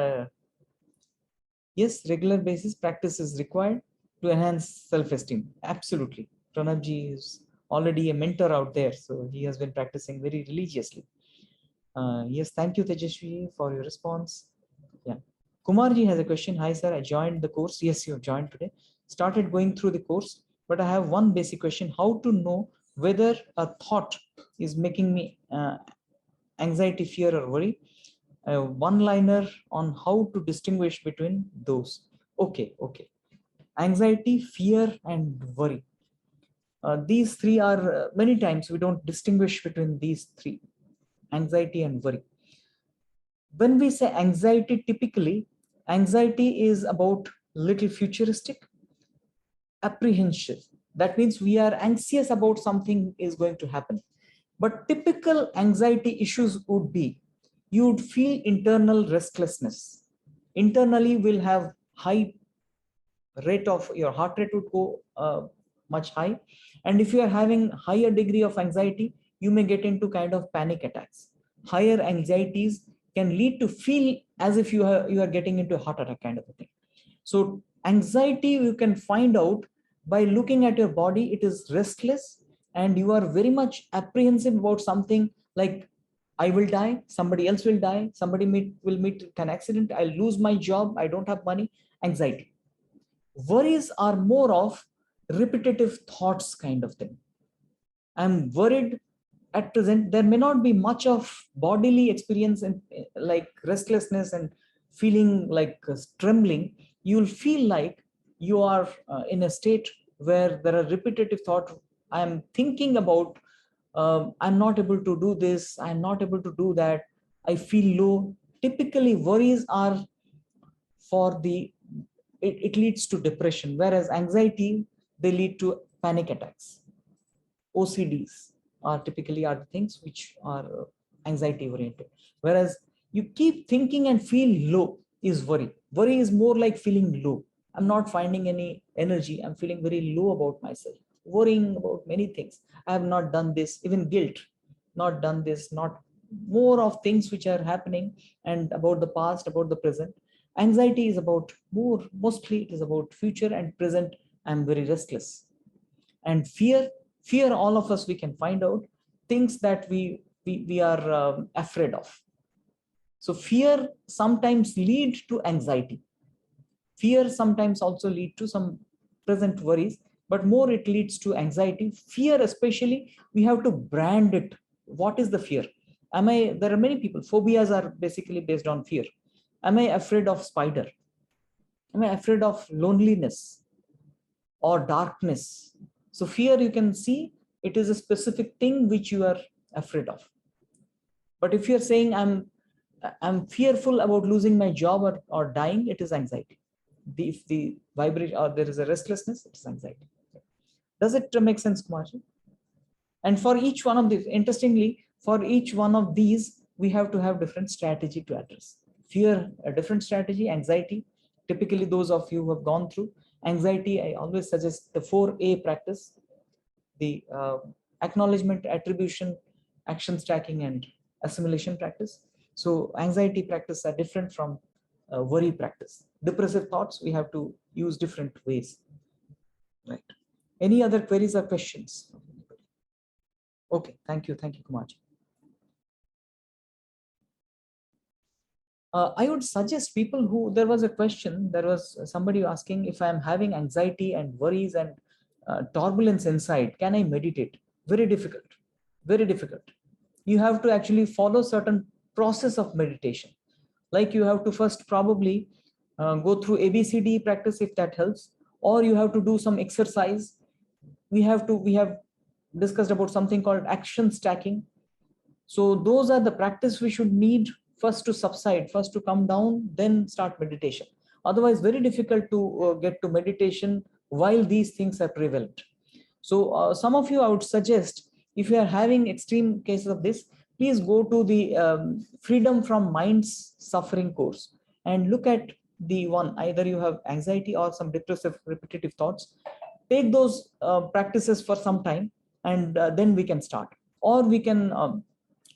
Yes, regular basis practice is required to enhance self-esteem. Absolutely, Pranamji is already a mentor out there, so he has been practicing very religiously. Yes, thank you, Tejasvi, for your response. Yeah. Kumarji has a question. Hi, sir. I joined the course. Yes, you have joined today. Started going through the course, but I have one basic question. How to know whether a thought is making me anxiety, fear, or worry? One-liner on how to distinguish between those. Okay. Anxiety, fear, and worry. These three are many times we don't distinguish between these three, anxiety and worry. When we say anxiety, typically, anxiety is about little futuristic, apprehensive. That means we are anxious about something is going to happen. But typical anxiety issues would be, you would feel internal restlessness. Internally, will have high rate of your heart rate would go much high. And if you are having higher degree of anxiety, you may get into kind of panic attacks. Higher anxieties can lead to feel as if you are getting into a heart attack kind of a thing. So anxiety you can find out by looking at your body. It is restless and you are very much apprehensive about something, like I will die, somebody else will die, somebody will meet an accident, I'll lose my job, I don't have money. Anxiety. Worries are more of repetitive thoughts kind of thing. I'm worried at present. There may not be much of bodily experience and like restlessness and feeling like trembling. You'll feel like you are in a state where there are repetitive thoughts. I'm thinking about I'm not able to do this, I'm not able to do that, I feel low. Typically worries are for the it leads to depression, whereas anxiety, they lead to panic attacks. OCDs are typically are the things which are anxiety oriented, whereas you keep thinking and feel low is worry. Worry is more like feeling low. I'm not finding any energy, I'm feeling very low about myself, worrying about many things. I have not done this, even guilt, not done this, not more of things which are happening, and about the past, about the present. Anxiety is about mostly it is about future and present. I'm very restless. And fear, all of us we can find out things that we are afraid of. So fear sometimes lead to anxiety. Fear sometimes also lead to some present worries, but more it leads to anxiety. Fear especially, we have to brand it. What is the fear? There are many people, phobias are basically based on fear. Am I afraid of spider? Am I afraid of loneliness or darkness? So fear, you can see, it is a specific thing which you are afraid of. But if you're saying I'm fearful about losing my job or dying, it is anxiety. If the vibration or there is a restlessness, it is anxiety. Does it make sense, Kumarji? And for each one of these, interestingly, for each one of these, we have to have different strategy to address. Fear, a different strategy. Anxiety, typically those of you who have gone through. Anxiety, I always suggest the 4A practice, the acknowledgement, attribution, action stacking, and assimilation practice. So anxiety practice are different from worry practice. Depressive thoughts, we have to use different ways. Right. Any other queries or questions? Okay, thank you, Kumar. I would suggest people who, there was a question, there was somebody asking if I'm having anxiety and worries and turbulence inside, can I meditate? Very difficult, very difficult. You have to actually follow certain process of meditation. Like you have to first probably go through ABCD practice if that helps, or you have to do some exercise. We have discussed about something called action stacking. So those are the practice we should need first to subside, first to come down, then start meditation. Otherwise, very difficult to get to meditation while these things are prevalent. So some of you, I would suggest, if you are having extreme cases of this, please go to the Freedom from Mind's Suffering course and look at the one, either you have anxiety or some depressive repetitive thoughts. Take those practices for some time, and then we can start. Or we can,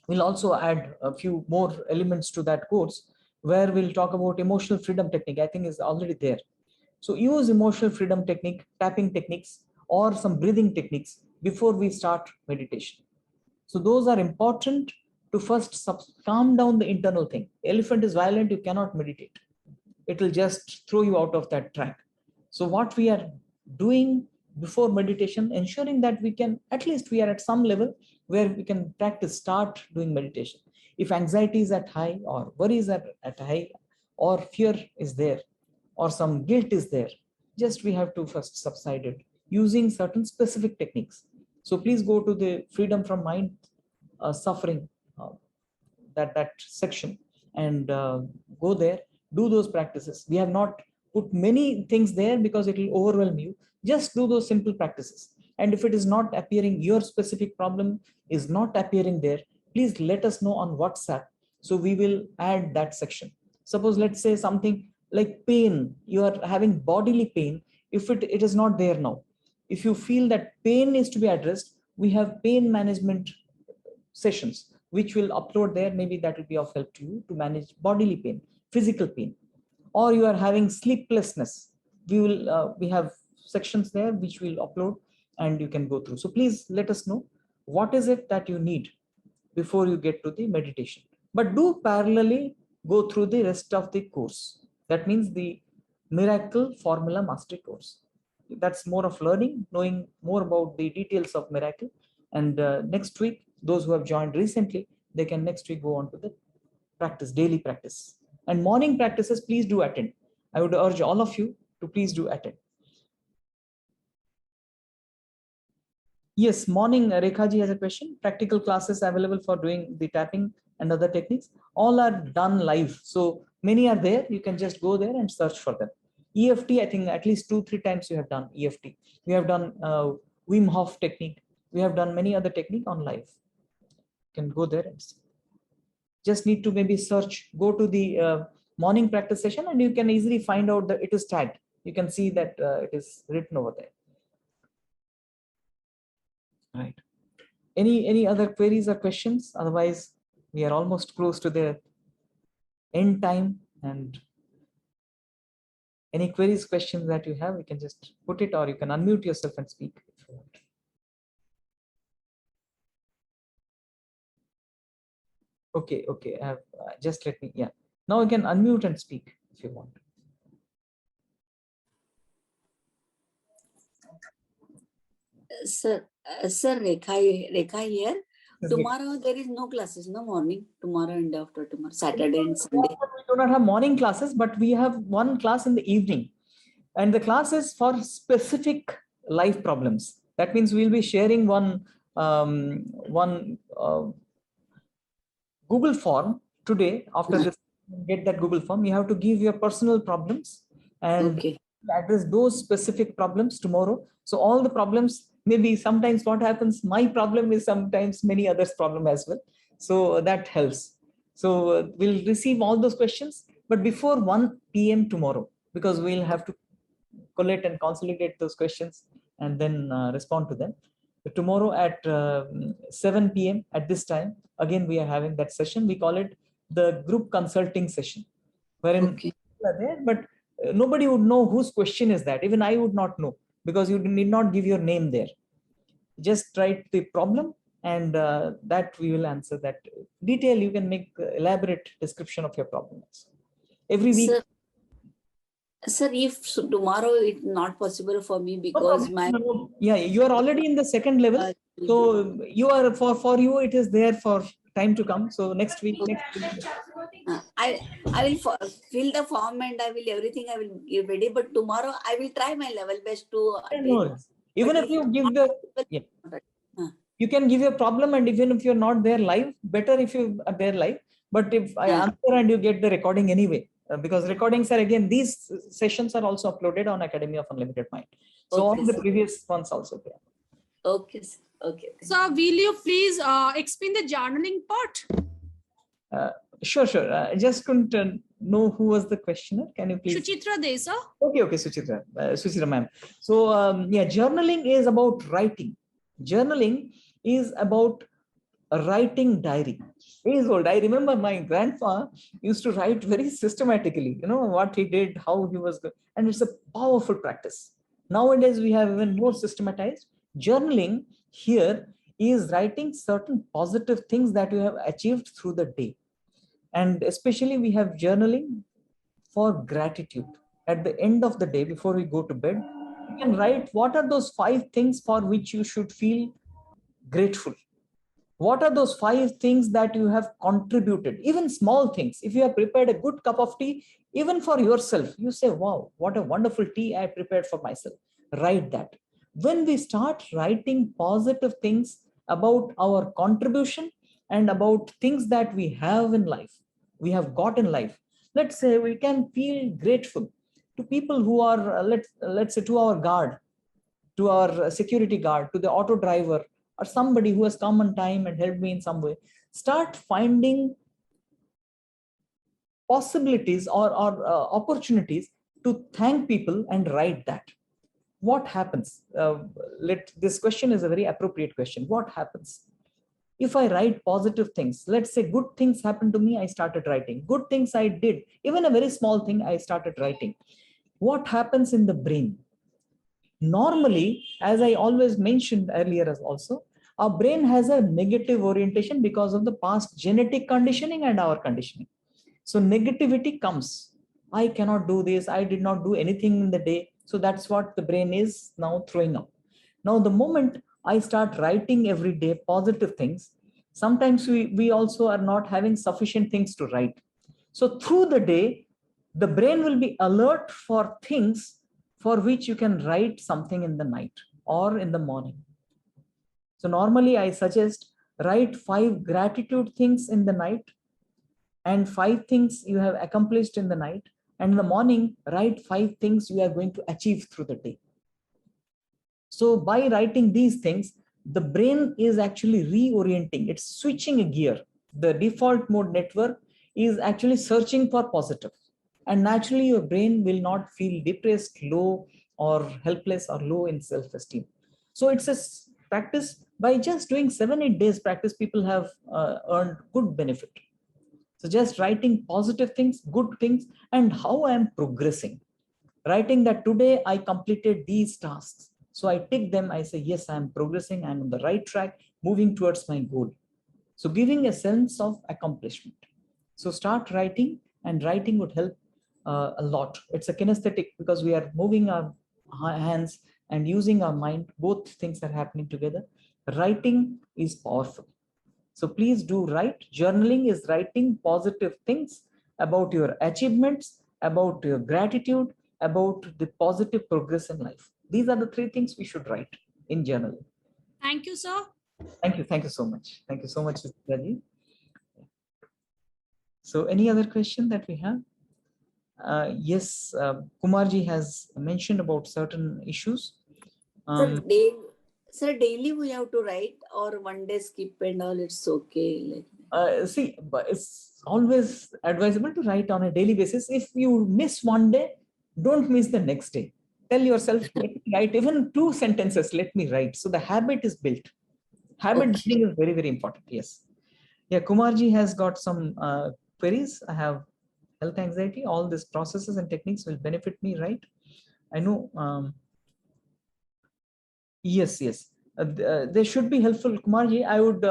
we'll also add a few more elements to that course where we'll talk about emotional freedom technique. I think is already there. So use emotional freedom technique, tapping techniques, or some breathing techniques before we start meditation. So those are important to first calm down the internal thing. Elephant is violent, you cannot meditate. It will just throw you out of that track. So what we are doing before meditation, ensuring that we can, at least we are at some level where we can practice, start doing meditation. If anxiety is at high, or worries are at high, or fear is there, or some guilt is there, just we have to first subside it using certain specific techniques. So please go to the Freedom from Mind Suffering, that section, and go there, do those practices. We have not put many things there because it will overwhelm you. Just do those simple practices. And if it is not appearing, your specific problem is not appearing there, please let us know on WhatsApp. So we will add that section. Suppose, let's say something like pain, you are having bodily pain. If it is not there now, if you feel that pain needs to be addressed, we have pain management sessions which will upload there. Maybe that will be of help to you to manage bodily pain, physical pain. Or you are having sleeplessness, we have sections there which we'll upload and you can go through. So please let us know what is it that you need before you get to the meditation. But do parallelly go through the rest of the course. That means the Miracle Formula Mastery course. That's more of learning, knowing more about the details of Miracle. And next week, those who have joined recently, they can next week go on to the practice, daily practice. And morning practices, please do attend. I would urge all of you to please do attend. Yes, morning, Rekhaji has a question. Practical classes available for doing the tapping and other techniques. All are done live. So many are there. You can just go there and search for them. EFT, I think at least 2-3 times you have done EFT. We have done Wim Hof technique. We have done many other technique on live. You can go there and see. Just need to maybe search, go to the morning practice session, and you can easily find out that it is tagged. You can see that it is written over there. Right. Any other queries or questions? Otherwise, we are almost close to the end time. And any queries, questions that you have, you can just put it, or you can unmute yourself and speak if you want. Okay, just let me, yeah. Now you can unmute and speak if you want. Sir, Rekha here. Tomorrow there is no classes, no morning. Tomorrow and after tomorrow, Saturday and Sunday. We do not have morning classes, but we have one class in the evening. And the class is for specific life problems. That means we'll be sharing one Google form today. After this, get that Google form. You have to give your personal problems and address those specific problems tomorrow. So all the problems, maybe sometimes what happens, my problem is sometimes many others' problem as well. So that helps. So we'll receive all those questions, but before 1 p.m. tomorrow, because we'll have to collate and consolidate those questions and then respond to them. But tomorrow at 7 p.m. at this time, again, we are having that session. We call it the group consulting session, wherein Okay. people are there, but nobody would know whose question is that. Even I would not know, because you need not give your name there. Just write the problem, and that we will answer that. Detail, you can make elaborate description of your problem. Every week. Sir, if tomorrow it's not possible for me No because problem. my Yeah, you are already in the second level. So you are for you, it is there for time to come. So next week, I will fill the form and I will everything I will give ready. But tomorrow I will try my level best to attend. Even But if you give the, yeah, you can give your problem, and even if you're not there live, better if you are there live. But if I answer and you get the recording anyway, because recordings are, again, these sessions are also uploaded on Academy of Unlimited Mind. So Okay, all the sir. previous ones also there. Okay, sir. Okay. So will you please explain the journaling part? Sure. I just couldn't know who was the questioner. Can you please? Suchitra Desa. Okay, Suchitra ma'am. So yeah, journaling is about writing. Journaling is about a writing diary. Days old. I remember my grandpa used to write very systematically, you know, what he did, how he was, and it's a powerful practice. Nowadays, we have even more systematized. Journaling here is writing certain positive things that you have achieved through the day. And especially we have journaling for gratitude. At the end of the day, before we go to bed, you can write what are those 5 things for which you should feel grateful. What are those 5 things that you have contributed, even small things? If you have prepared a good cup of tea, even for yourself, you say, wow, what a wonderful tea I prepared for myself. Write that. When we start writing positive things about our contribution and about things that we have in life, we have got in life, let's say we can feel grateful to people who are, let's say, to our guard, to our security guard, to the auto driver, or somebody who has come on time and helped me in some way. Start finding possibilities or opportunities to thank people and write that. What happens? This question is a very appropriate question. What happens if I write positive things? Let's say good things happened to me, I started writing. Good things I did, even a very small thing, I started writing. What happens in the brain? Normally, as I always mentioned earlier as also, our brain has a negative orientation because of the past genetic conditioning and our conditioning. So negativity comes. I cannot do this. I did not do anything in the day. So that's what the brain is now throwing up. Now, the moment I start writing every day positive things, sometimes we also are not having sufficient things to write. So through the day, the brain will be alert for things for which you can write something in the night or in the morning. So normally I suggest write 5 gratitude things in the night and 5 things you have accomplished in the night. And in the morning, write 5 things you are going to achieve through the day. So by writing these things, the brain is actually reorienting. It's switching a gear. The default mode network is actually searching for positive. And naturally, your brain will not feel depressed, low, or helpless, or low in self-esteem. So it's a practice. By just doing 7-8 days practice, people have earned good benefit. So just writing positive things, good things, and how I am progressing. Writing that today I completed these tasks. So I tick them, I say, yes, I am progressing, I'm on the right track, moving towards my goal. So giving a sense of accomplishment. So start writing, and writing would help a lot. It's a kinesthetic because we are moving our hands and using our mind. Both things are happening together. Writing is powerful. So please do write. Journaling is writing positive things about your achievements, about your gratitude, about the positive progress in life. These are the 3 things we should write in journaling. Thank you, sir. Thank you. Thank you so much. Thank you so much, Raji. So any other question that we have? Yes, Kumarji has mentioned about certain issues. Sir, daily we have to write, or one day skip and all, it's okay. See, but it's always advisable to write on a daily basis. If you miss one day, don't miss the next day. tell yourself, let me write even 2 sentences, let me write. So the habit is built. Habit Okay. building is very, very important. Yes. Yeah, Kumarji has got some queries. I have health anxiety. All these processes and techniques will benefit me, right? I know. Yes, yes. They should be helpful. Kumarji, I would,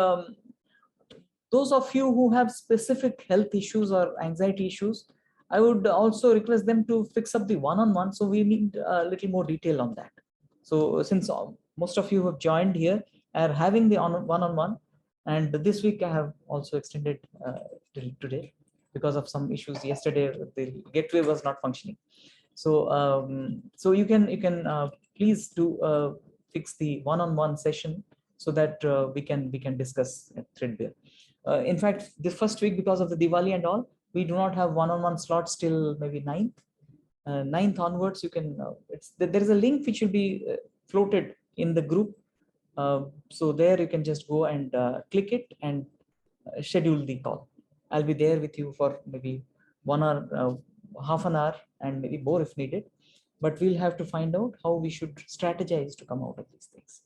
those of you who have specific health issues or anxiety issues, I would also request them to fix up the one-on-one. So we need a little more detail on that. So since most of you who have joined here are having the one-on-one, and this week I have also extended till today because of some issues yesterday. The gateway was not functioning. So so you can please do fix the one-on-one session so that we can discuss threadbare. In fact, this first week, because of the Diwali and all, we do not have one-on-one slots till maybe 9th. 9th onwards, you can. There is a link which will be floated in the group. So there you can just go and click it and schedule the call. I'll be there with you for maybe 1 hour, half an hour, and maybe more if needed. But we'll have to find out how we should strategize to come out of these things.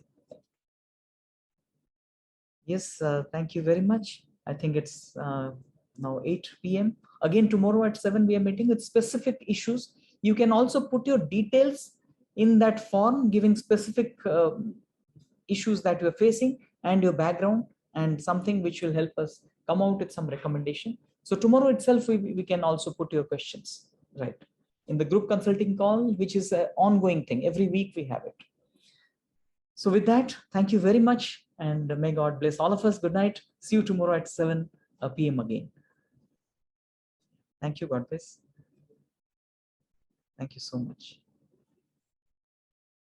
Yes, thank you very much. I think it's now 8 p.m. Again, tomorrow at 7 we are meeting with specific issues. You can also put your details in that form, giving specific issues that you're facing and your background, and something which will help us come out with some recommendation. So tomorrow itself, we can also put your questions, right? In the group consulting call, which is an ongoing thing. Every week we have it. So with that, thank you very much, and may God bless all of us. Good night. See you tomorrow at 7 p.m. again. Thank you. God bless. Thank you so much.